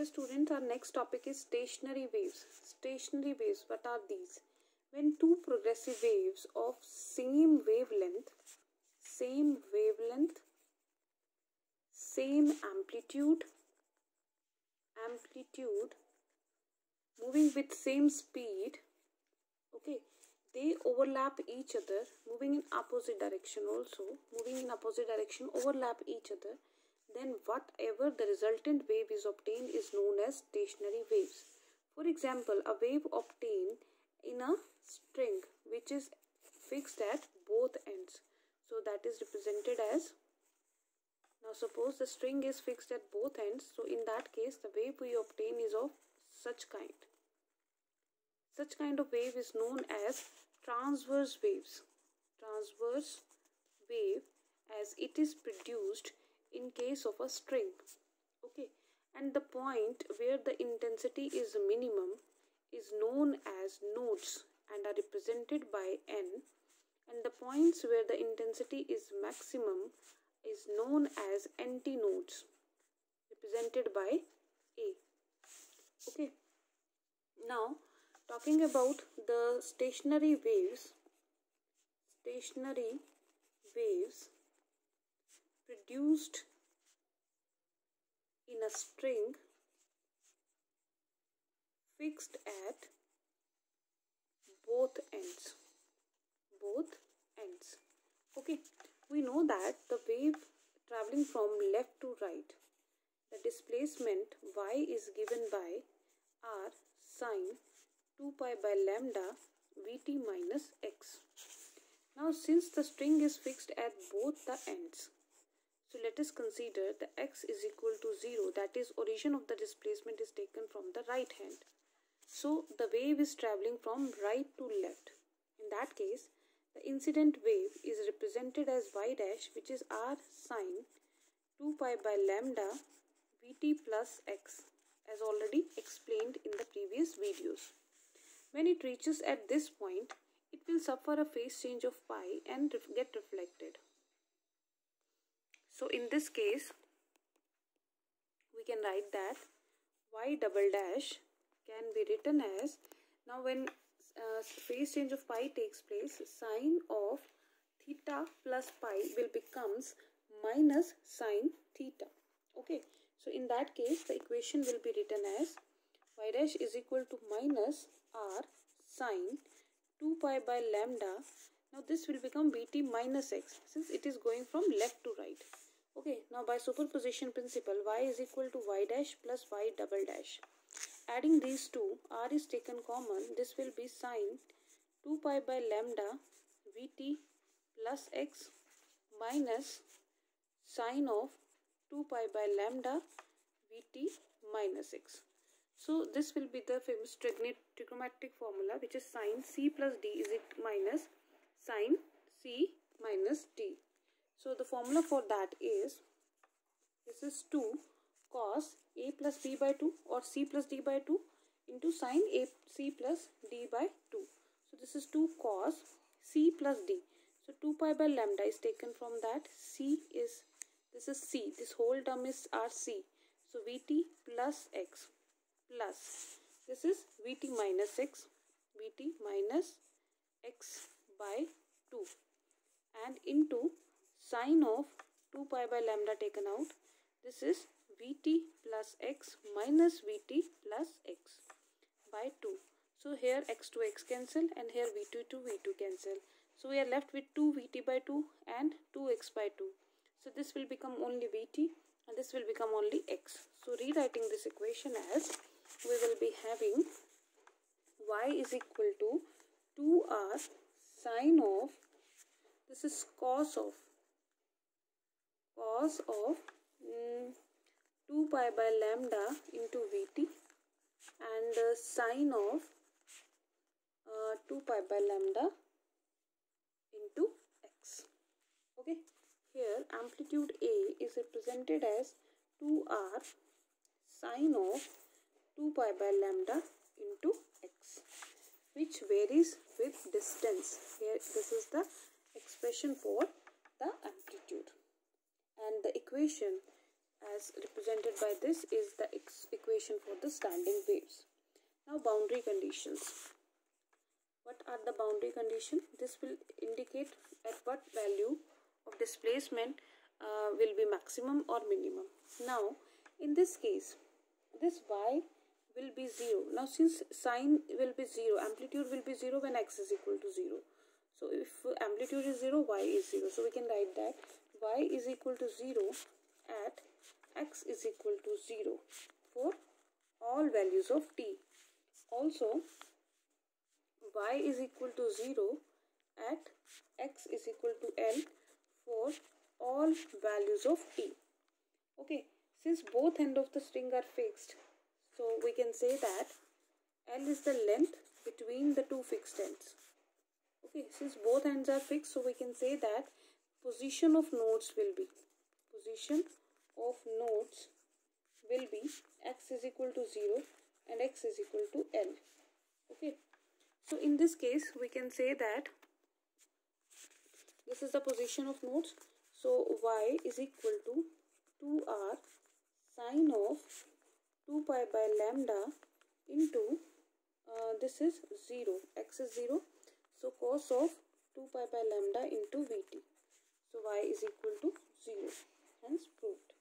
Dear students, our next topic is stationary waves. Stationary waves, what are these? When two progressive waves of same wavelength, same amplitude, moving with same speed, okay, they overlap each other, moving in opposite direction also, overlap each other, then whatever the resultant wave is obtained is known as stationary waves. For example, a wave obtained in a string which is fixed at both ends. So that is represented as, now suppose the string is fixed at both ends, so in that case the wave we obtain is of such kind. Such kind of wave is known as transverse waves. Transverse wave, as it is produced in case of a string. Okay, and the point where the intensity is minimum is known as nodes and are represented by N, and the points where the intensity is maximum is known as antinodes, represented by A. Okay, now talking about the stationary waves produced in a string fixed at both ends. Okay, we know that the wave traveling from left to right, the displacement y is given by r sine 2 pi by lambda vt minus x. Now since the string is fixed at both the ends, so let us consider the x is equal to 0, that is origin of the displacement is taken from the right hand. So the wave is traveling from right to left. In that case, the incident wave is represented as y dash, which is r sine 2 pi by lambda vt plus x, as already explained in the previous videos. When it reaches at this point, it will suffer a phase change of pi and get reflected. So in this case, we can write that y double dash can be written as, now when phase change of pi takes place, sine of theta plus pi will becomes minus sine theta. Okay, so in that case the equation will be written as y dash is equal to minus r sine 2 pi by lambda. Now this will become vt minus x since it is going from left to right. Okay, now by superposition principle, y is equal to y dash plus y double dash. Adding these two, r is taken common, this will be sine 2 pi by lambda vt plus x minus sine of 2 pi by lambda vt minus x. So this will be the famous trigonometric formula, which is sine c plus d is minus sine c minus d. So the formula for that is, this is 2 cos a plus b by 2 or c plus d by 2 into sine a c plus d by 2. So this is 2 cos c plus d. So 2 pi by lambda is taken from that. C is, this is c, this whole term is rc. So vt plus x plus, this is vt minus x by 2 and into sine of 2 pi by lambda taken out. This is vt plus x minus vt plus x by 2. So here x to x cancel and here v2 to v2 cancel. So we are left with 2 vt by 2 and 2x by 2. So this will become only vt and this will become only x. So rewriting this equation as, we will be having y is equal to 2r sine of, this is cos of 2 pi by lambda into vt and sine of 2 pi by lambda into x. Okay, here amplitude A is represented as 2r sine of 2 pi by lambda into x, which varies with distance. Here this is the expression for the amplitude, and the equation as represented by this is the equation for the standing waves. Now boundary conditions. What are the boundary conditions? This will indicate at what value of displacement will be maximum or minimum. Now in this case, this y will be 0. Now since sine will be 0, amplitude will be 0 when x is equal to 0. So if amplitude is 0, y is 0. So we can write that y is equal to 0 at x is equal to 0 for all values of t. Also, y is equal to 0 at x is equal to L for all values of t. Okay, since both ends of the string are fixed, so we can say that L is the length between the two fixed ends. Okay, since both ends are fixed, so we can say that position of nodes will be x is equal to 0 and x is equal to L. Okay, so in this case we can say that this is the position of nodes. So y is equal to 2r sine of 2 pi by lambda into this is 0, x is 0, so cos of 2 pi by lambda into vt. So y is equal to 0, hence proved.